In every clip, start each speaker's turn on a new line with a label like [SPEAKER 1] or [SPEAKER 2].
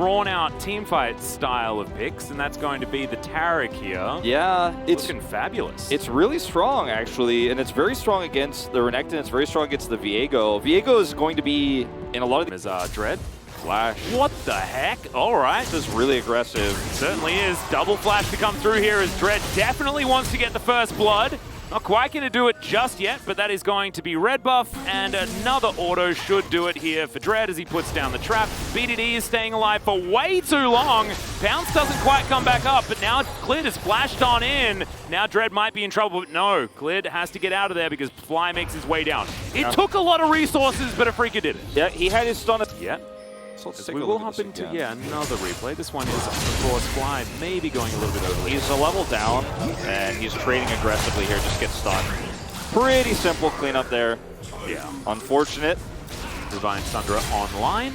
[SPEAKER 1] drawn-out teamfight style of picks, and that's going to be the Tarek here.
[SPEAKER 2] Yeah, it's
[SPEAKER 1] looking fabulous.
[SPEAKER 2] It's really strong, actually, and it's very strong against the Renekton. It's very strong against the Viego. Viego is going to be in a lot of
[SPEAKER 1] Is Dread.
[SPEAKER 2] Flash.
[SPEAKER 1] What the heck? All right.
[SPEAKER 2] This is really aggressive.
[SPEAKER 1] Certainly is. Double flash to come through here as Dread definitely wants to get the first blood. Not quite going to do it just yet, but that is going to be red buff, and another auto should do it here for Dread as he puts down the trap. BDD is staying alive for way too long. Bounce doesn't quite come back up, but now Clid has flashed on in. Now Dread might be in trouble, but no, Clid has to get out of there because Fly makes his way down. It took a lot of resources, but AFREECA did it.
[SPEAKER 2] Yeah, he had his stun.
[SPEAKER 1] Yeah.
[SPEAKER 2] So
[SPEAKER 1] we will hop into another replay. This one is, of course, Fly maybe going a little bit over.
[SPEAKER 2] He's a level down, and he's trading aggressively here. Just gets stunned. Pretty simple cleanup there.
[SPEAKER 1] Yeah.
[SPEAKER 2] Unfortunate.
[SPEAKER 1] Divine Sundra online.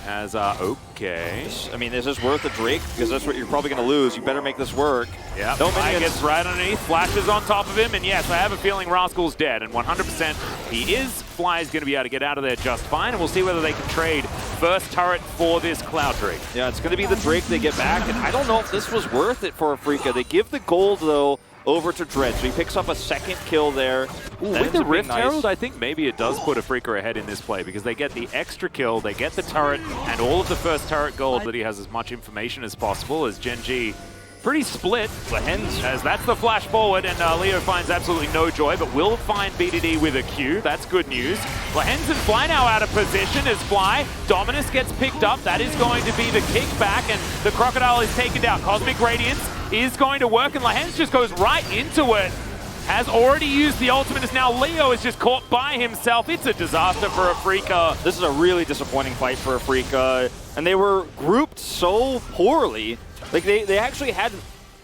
[SPEAKER 1] As, okay.
[SPEAKER 2] I mean, is this worth a Drake? Because that's what you're probably going to lose. You better make this work.
[SPEAKER 1] Yeah, Fly gets right underneath, flashes on top of him, and yes, I have a feeling Rascal's dead, and 100% he is. Fly is going to be able to get out of there just fine, and we'll see whether they can trade first turret for this Cloud Drake.
[SPEAKER 2] Yeah, it's going to be the Drake they get back, and I don't know if this was worth it for AFREECA. They give the gold, though, over to Dread, so he picks up a second kill there.
[SPEAKER 1] Ooh, with the Rift Herald, I think maybe it does put AFREECA ahead in this play because they get the extra kill, they get the turret, and all of the first turret gold, but he has as much information as possible as gen.g. Pretty split, as that's the flash forward, and Leo finds absolutely no joy, but will find BDD with a Q. That's good news. Lehens and Fly now out of position as Fly. Dominus gets picked up. That is going to be the kickback, and the Crocodile is taken down. Cosmic Radiance is going to work, and Lehens just goes right into it. Has already used the ultimate, as now Leo is just caught by himself. It's a disaster for AFREECA.
[SPEAKER 2] This is a really disappointing fight for AFREECA, and they were grouped so poorly. Like, they actually had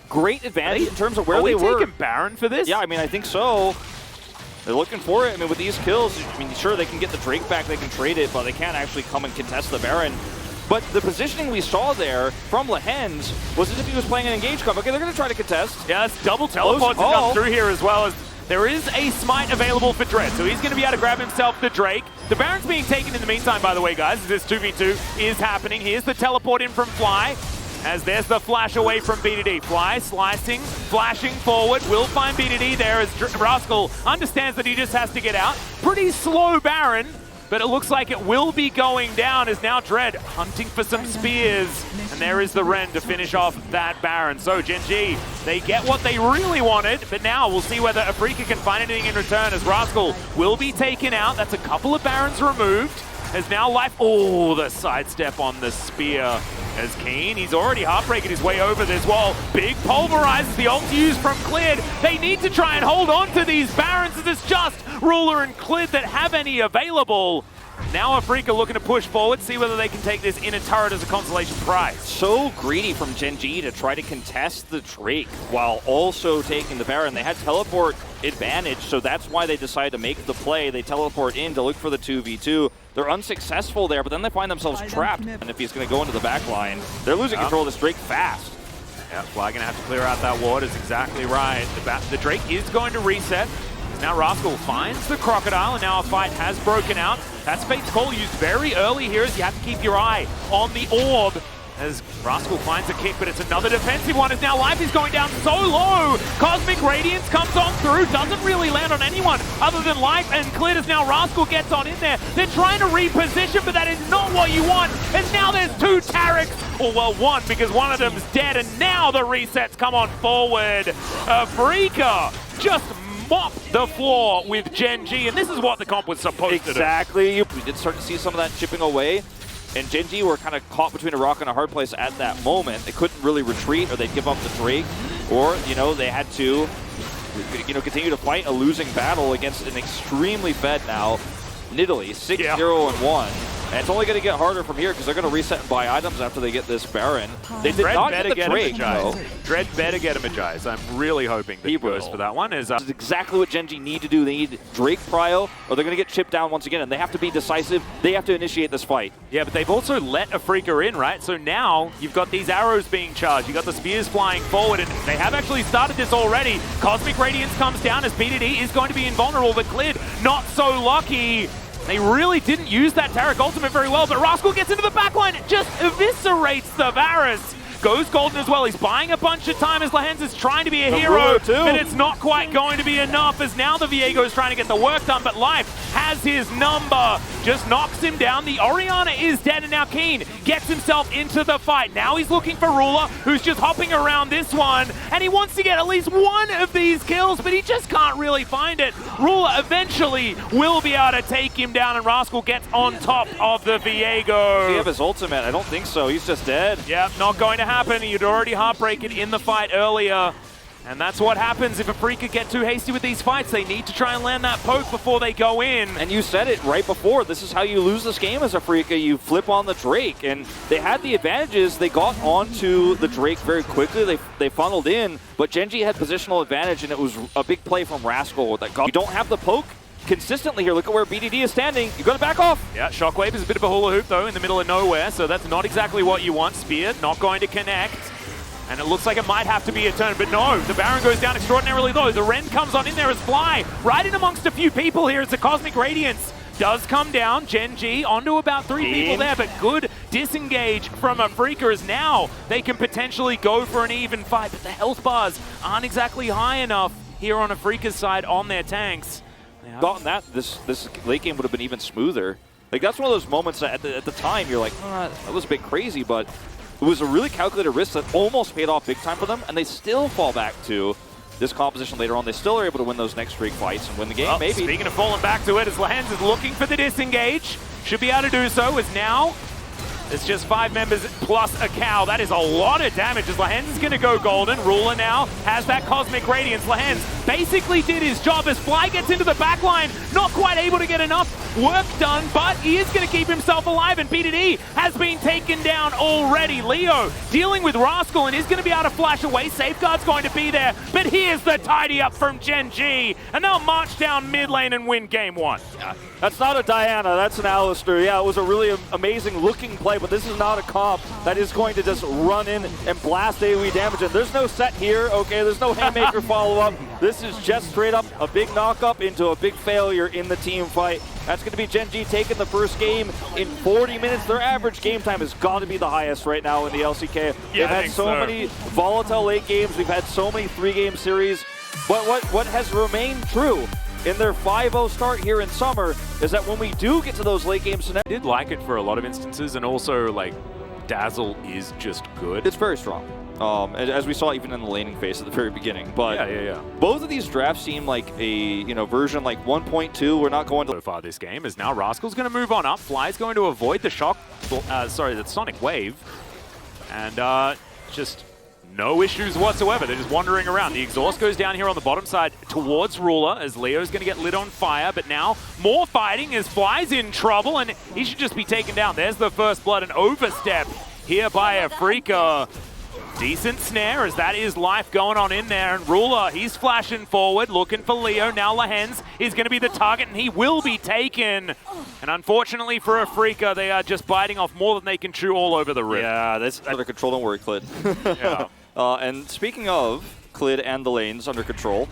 [SPEAKER 2] great advantage in terms of where they were.
[SPEAKER 1] Are we taking Baron for this?
[SPEAKER 2] Yeah, I mean, I think so. They're looking for it. I mean, with these kills, I mean, sure, they can get the Drake back, they can trade it, but they can't actually come and contest the Baron. But the positioning we saw there from Lehens was as if he was playing an engage comp. Okay, they're going to try to contest.
[SPEAKER 1] Yeah, that's double teleport to come through here as well. As there is a smite available for Dread, so he's going to be able to grab himself the Drake. The Baron's being taken in the meantime, by the way, guys, as this 2v2 is happening. Here's the teleport in from Fly, as there's the flash away from BDD. Fly slicing, flashing forward, will find BDD there as Rascal understands that he just has to get out. Pretty slow Baron, but it looks like it will be going down as now Dread hunting for some spears. And there is the Ren to finish off that Baron. So gen.g, they get what they really wanted, but now we'll see whether AFREECA can find anything in return as Rascal will be taken out. That's a couple of Barons removed. As now Life, oh, the sidestep on the spear as Keen. He's already heartbreaking his way over this wall. Big pulverizes the ult used from Clid. They need to try and hold on to these Barons as it's just Ruler and Clid that have any available. Now AFREECA looking to push forward, see whether they can take this inner turret as a consolation prize.
[SPEAKER 2] So greedy from gen.g to try to contest the Drake while also taking the Baron. They had teleport advantage, so that's why they decided to make the play. They teleport in to look for the 2v2. They're unsuccessful there, but then they find themselves trapped. And if he's going to go into the back line, they're losing control of this Drake fast.
[SPEAKER 1] Yeah, Fly going to have to clear out that ward is exactly right. The Drake is going to reset. Now Rascal finds the Crocodile, and now a fight has broken out. That's Fate's Call used very early here, as you have to keep your eye on the orb. As Rascal finds a kick, but it's another defensive one, as now Life is going down so low. Cosmic Radiance comes on through, doesn't really land on anyone other than Life and Clid, as now Rascal gets on in there. They're trying to reposition, but that is not what you want. And now there's two Tareks, or well, one, because one of them's dead, and now the resets come on forward. AFREECA just mop the floor with gen.g, and this is what the comp was supposed to do.
[SPEAKER 2] Exactly. We did start to see some of that chipping away, and gen.g were kind of caught between a rock and a hard place at that moment. They couldn't really retreat, or they'd give up the Drake, or, you know, they had to, you know, continue to fight a losing battle against an extremely fed now Nidalee, 6-0-1. And it's only going to get harder from here because they're going to reset and buy items after they get this Baron. They did not get the Drake, though.
[SPEAKER 1] Dread better get him a Jais. I'm really hoping that he goes for that one.
[SPEAKER 2] This is exactly what gen.g need to do. They need Drake prio, or they're going to get chipped down once again, and they have to be decisive. They have to initiate this fight.
[SPEAKER 1] Yeah, but they've also let AFREECA in, right? So now you've got these arrows being charged. You've got the spears flying forward, and they have actually started this already. Cosmic Radiance comes down as BDD is going to be invulnerable, but Clid not so lucky. They really didn't use that Taric ultimate very well, but Rascal gets into the backline, just eviscerates the Varus. Goes golden as well. He's buying a bunch of time as Lehens is trying to be a hero, but it's not quite going to be enough as now the Viego is trying to get the work done, but Life has his number. Just knocks him down. The Orianna is dead, and now Keen gets himself into the fight. Now he's looking for Ruler, who's just hopping around this one, and he wants to get at least one of these kills, but he just can't really find it. Ruler eventually will be able to take him down, and Rascal gets on top of the Viego.
[SPEAKER 2] Does he have his ultimate? I don't think so. He's just dead.
[SPEAKER 1] Yeah, not going to happen. You'd already heartbreaken in the fight earlier. And that's what happens if AFREECA get too hasty with these fights. They need to try and land that poke before they go in.
[SPEAKER 2] And you said it right before. This is how you lose this game as AFREECA. You flip on the Drake. And they had the advantages. They got onto the Drake very quickly. They funneled in. But gen.g had positional advantage, and it was a big play from Rascal that got. You don't have the poke consistently here. Look at where BDD is standing. You got to back off.
[SPEAKER 1] Yeah, Shockwave is a bit of a hula hoop, though, in the middle of nowhere. So that's not exactly what you want. Spear not going to connect. And it looks like it might have to be a turn, but no, the Baron goes down extraordinarily low. The Ren comes on in there as Fly, right in amongst a few people here as the Cosmic Radiance does come down. gen.g onto about 3 people there, but good disengage from AFREECA as now they can potentially go for an even fight, but the health bars aren't exactly high enough here on AFREECA's side on their tanks.
[SPEAKER 2] Gotten that, this late game would have been even smoother. Like, that's one of those moments that at the time you're like, oh, that was a bit crazy, but it was a really calculated risk that almost paid off big time for them, and they still fall back to this composition later on. They still are able to win those next Drake fights and win the game,
[SPEAKER 1] well,
[SPEAKER 2] maybe.
[SPEAKER 1] Speaking of falling back to it, as Lehens is looking for the disengage, should be able to do so, as now it's just 5 members plus a cow. That is a lot of damage as Lehens is going to go golden. Ruler now has that Cosmic Radiance. Lehens basically did his job as Fly gets into the backline. Not quite able to get enough work done, but he is going to keep himself alive, and BDD has been taken down already. Leo dealing with Rascal and is going to be able to flash away. Safeguard's going to be there, but here's the tidy up from gen.g, and they'll march down mid lane and win game 1.
[SPEAKER 2] Yeah. That's not a Diana, that's an Alistair. Yeah, it was a really amazing looking play, but this is not a comp that is going to just run in and blast AoE damage. And there's no set here, okay? There's no Haymaker follow-up. This is just straight up a big knock-up into a big failure in the team fight. That's going to be gen.g taking the first game in 40 minutes. Their average game time has got to be the highest right now in the LCK.
[SPEAKER 1] Yeah,
[SPEAKER 2] They've had so many volatile late games. We've had so many 3-game series. But what has remained true in their 5-0 start here in summer is that when we do get to those late games,
[SPEAKER 1] I did like it for a lot of instances, and also like Dazzle is just good.
[SPEAKER 2] It's very strong. As we saw even in the laning phase at the very beginning. But
[SPEAKER 1] yeah.
[SPEAKER 2] Both of these drafts seem like a version like 1.2. We're not going to
[SPEAKER 1] so far this game is now Rascal's going to move on up. Fly's going to avoid the the Sonic Wave, and just no issues whatsoever. They're just wandering around. The exhaust goes down here on the bottom side towards Ruler as Leo's going to get lit on fire, but now more fighting as Fly's in trouble, and he should just be taken down. There's the first blood, an overstep here by AFREECA. Decent snare as that is Life going on in there, and Ruler, he's flashing forward, looking for Leo. Now Lehens is going to be the target, and he will be taken. And unfortunately for AFREECA, they are just biting off more than they can chew all over the rip.
[SPEAKER 2] Yeah, that's under control. Don't worry, Clid.
[SPEAKER 1] Yeah.
[SPEAKER 2] And speaking of Clid and the lanes under control,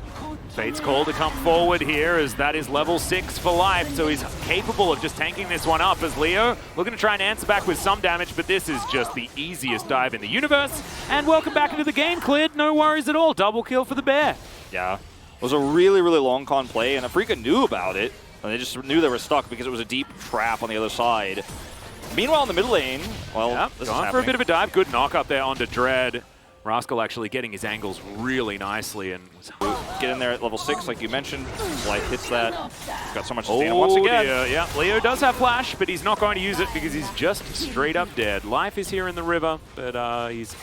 [SPEAKER 1] Fate's call to come forward here as that is level 6 for Life, so he's capable of just tanking this one up as Leo looking to try and answer back with some damage, but this is just the easiest dive in the universe. And welcome back into the game, Clid. No worries at all. Double kill for the Bear.
[SPEAKER 2] Yeah. It was a really, really long con play, and AFREECA knew about it, and they just knew they were stuck because it was a deep trap on the other side. Meanwhile, in the mid lane, well,
[SPEAKER 1] yeah,
[SPEAKER 2] this
[SPEAKER 1] going
[SPEAKER 2] is
[SPEAKER 1] for a bit of a dive. Good knock up there onto Dread. Rascal actually getting his angles really nicely and
[SPEAKER 2] get in there at level 6, like you mentioned. Life hits that. Got so much stamina once again.
[SPEAKER 1] Yeah, Leo does have flash, but he's not going to use it because he's just straight up dead. Life is here in the river, but he's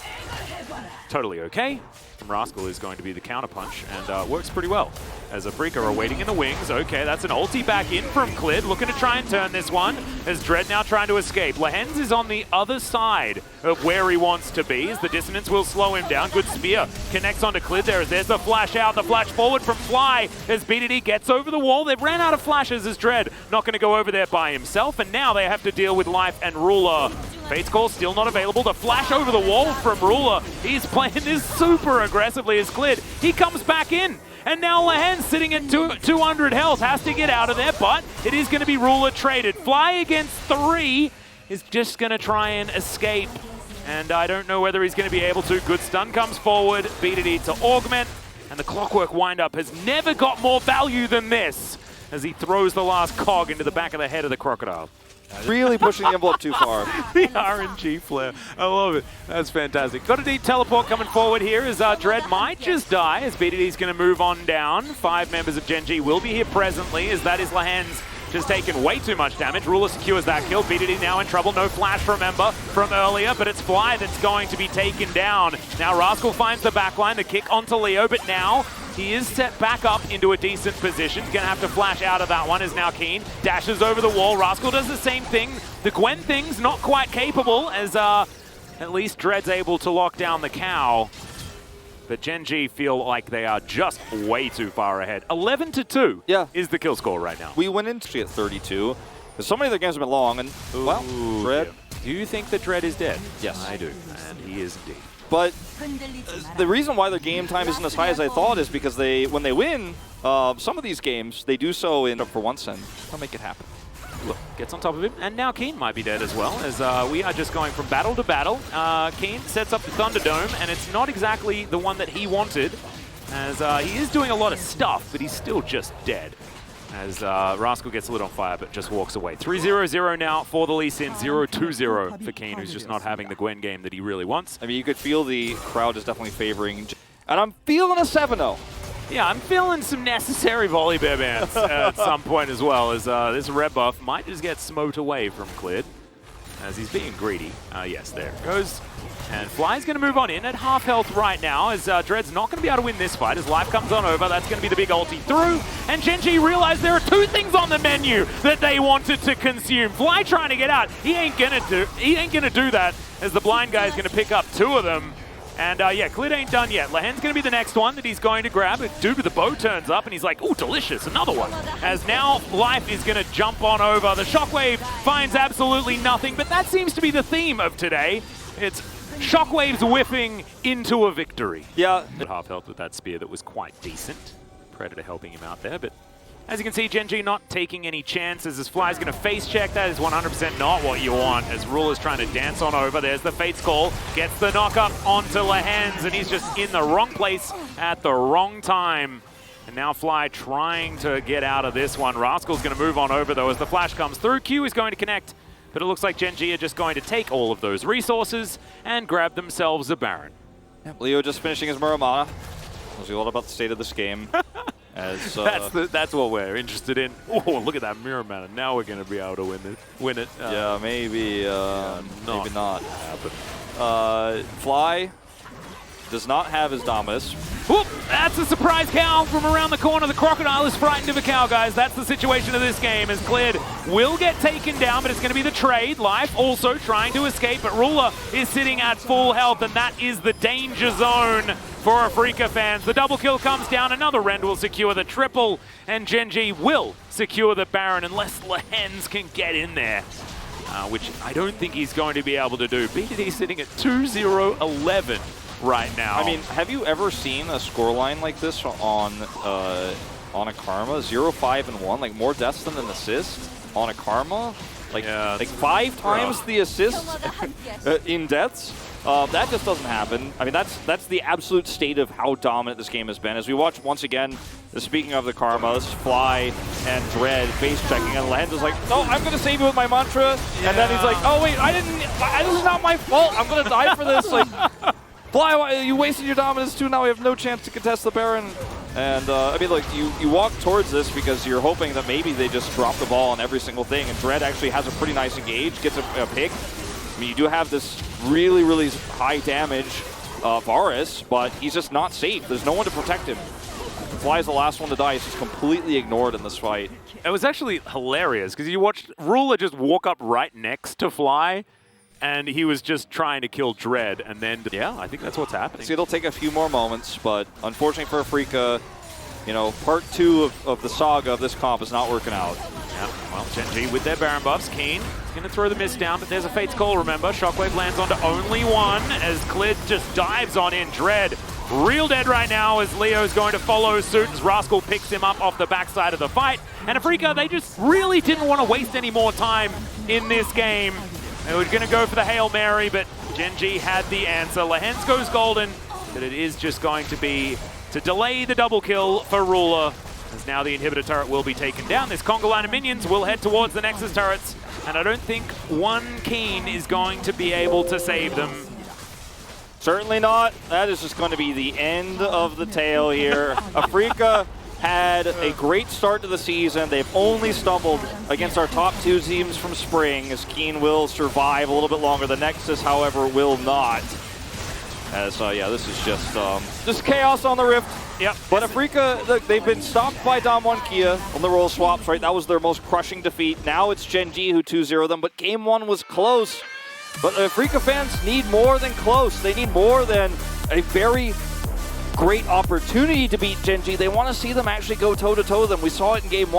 [SPEAKER 1] totally okay. From Rascal is going to be the counterpunch, and works pretty well. As AFREECA are waiting in the wings. Okay, that's an ulti back in from Clid, looking to try and turn this one. As Dread now trying to escape. Lehens is on the other side of where he wants to be, as the dissonance will slow him down. Good spear connects onto Clid there, as there's the flash out, the flash forward from Fly, as BDD gets over the wall. They've ran out of flashes as Dread not going to go over there by himself, and now they have to deal with Life and Ruler. Fate's call still not available. The flash over the wall from Ruler. He's playing this super aggressively as Clid. He comes back in. And now Lehen sitting at 200 health, has to get out of there, but it is going to be Ruler traded. Fly against 3 is just going to try and escape. And I don't know whether he's going to be able to. Good stun comes forward, BDD to augment, and the Clockwork windup has never got more value than this as he throws the last cog into the back of the head of the Crocodile.
[SPEAKER 2] Really pushing the envelope too far.
[SPEAKER 1] The RNG flare. I love it. That's fantastic. Got a deep teleport coming forward here as Dread might just die as BDD's going to move on down. 5 members of gen.g will be here presently as that is Lahen's just taken way too much damage. Ruler secures that kill. BDD now in trouble. No flash, remember, from earlier, but it's Fly that's going to be taken down. Now Rascal finds the backline, the kick onto Leo, but now he is set back up into a decent position. He's going to have to flash out of that one is now Keen. Dashes over the wall. Rascal does the same thing. The Gwen thing's not quite capable as at least Dread's able to lock down the cow. But gen.g feel like they are just way too far ahead. 11-2 is the kill score right now.
[SPEAKER 2] We went into at 32. Because so many of their games have been long, and, well, Dread.
[SPEAKER 1] Yeah. Do you think that Dread is dead?
[SPEAKER 2] Yes.
[SPEAKER 1] I do, and he is indeed.
[SPEAKER 2] But the reason why their game time isn't as high as I thought is because when they win some of these games, they do so in for once, and they'll make it happen.
[SPEAKER 1] Look, gets on top of him, and now Keen might be dead as well, as we are just going from battle to battle. Keen sets up the Thunderdome, and it's not exactly the one that he wanted, as he is doing a lot of stuff, but he's still just dead. As Rascal gets lit on fire, but just walks away. 3-0-0 now for the Lee Sin, 0-2-0 for Keen, who's just not having the Gwen game that he really wants.
[SPEAKER 2] I mean, you could feel the crowd is definitely favoring, and I'm feeling a 7-0.
[SPEAKER 1] Yeah, I'm feeling some necessary volley bear bans at some point as well, as this red buff might just get smote away from Clid, as he's being greedy. Yes, there it goes. And Fly's going to move on in at half health right now, as Dread's not going to be able to win this fight, as life comes on over. That's going to be the big ulti through, and gen.g realize there are 2 things on the menu that they wanted to consume. Fly trying to get out. He ain't gonna do that, as the blind guy is going to pick up 2 of them. And yeah, Clid ain't done yet. Lahen's going to be the next one that he's going to grab. Dude with the bow turns up and he's like, ooh, delicious, another one. As now Life is going to jump on over. The Shockwave finds absolutely nothing, but that seems to be the theme of today. It's Shockwave's whiffing into a victory.
[SPEAKER 2] Yeah.
[SPEAKER 1] Half health with that spear that was quite decent. Predator helping him out there, but as you can see, gen.g not taking any chances as Fly's going to face check. That is 100% not what you want as Ruler's trying to dance on over. There's the Fate's Call, gets the knock up onto Lahen's, and he's just in the wrong place at the wrong time. And now Fly trying to get out of this one. Rascal's going to move on over though as the flash comes through. Q is going to connect, but it looks like gen.g are just going to take all of those resources and grab themselves a Baron.
[SPEAKER 2] Yep. Leo just finishing his Muramana. Tells you all about the state of this game. As,
[SPEAKER 1] that's what we're interested in. Oh, look at that mirror man. Now we're going to be able to win it.
[SPEAKER 2] Yeah, maybe maybe not. Fly does not have his Dominus.
[SPEAKER 1] Whoop, that's a surprise cow from around the corner. The Crocodile is frightened of a cow, guys. That's the situation of this game, as Clid will get taken down, but it's going to be the trade. Life also trying to escape, but Ruler is sitting at full health, and that is the danger zone for AFREECA fans. The double kill comes down. Another Rend will secure the triple, and gen.g will secure the Baron unless Lahen's can get in there, which I don't think he's going to be able to do. BDD sitting at 2-0-11. right now.
[SPEAKER 2] I mean, have you ever seen a scoreline like this on a Karma? 0-5-1, like more deaths than an assist on a Karma? Like,
[SPEAKER 1] yeah,
[SPEAKER 2] like 5 times the assists in deaths? That just doesn't happen. I mean, that's the absolute state of how dominant this game has been. As we watch once again, speaking of the Karma, this is Fly and Dread face checking, and Lahen's is like, no, I'm gonna save you with my mantra, and then he's like, oh wait, this is not my fault. I'm gonna die for this. Like, Fly, you wasted your dominance too. Now we have no chance to contest the Baron. And I mean, look, you walk towards this because you're hoping that maybe they just drop the ball on every single thing, and Dread actually has a pretty nice engage, gets a pick. I mean, you do have this really, really high damage Varus, but he's just not safe. There's no one to protect him. Fly's the last one to die. He's just completely ignored in this fight.
[SPEAKER 1] It was actually hilarious because you watched Ruler just walk up right next to Fly, and he was just trying to kill Dread, and then, yeah, I think that's what's happening.
[SPEAKER 2] See, it'll take a few more moments, but unfortunately for AFREECA, you know, part 2 of the saga of this comp is not working out.
[SPEAKER 1] Yeah, well, gen.g with their Baron buffs. Keen is going to throw the mist down, but there's a Fate's Call, remember. Shockwave lands onto only one as Clid just dives on in. Dread real dead right now as Leo's going to follow suit as Rascal picks him up off the backside of the fight. And AFREECA, they just really didn't want to waste any more time in this game. They were going to go for the Hail Mary, but gen.g had the answer. Lehens goes golden, but it is just going to be to delay the double kill for Ruler, as now the inhibitor turret will be taken down. This conga line of minions will head towards the Nexus turrets, and I don't think one Keen is going to be able to save them.
[SPEAKER 2] Certainly not. That is just going to be the end of the tale here. AFREECA had a great start to the season. They've only stumbled against our top two teams from spring, as Keen will survive a little bit longer. The Nexus, however, will not. As, yeah, this is just chaos on the Rift.
[SPEAKER 1] Yep.
[SPEAKER 2] But AFREECA, look, they've been stopped by Dom1 Kia on the role swaps, right? That was their most crushing defeat. Now it's gen.g who 2-0 them, but game one was close. But AFREECA fans need more than close. They need more than a very great opportunity to beat gen.g. They want to see them actually go toe-to-toe with them. We saw it in game one.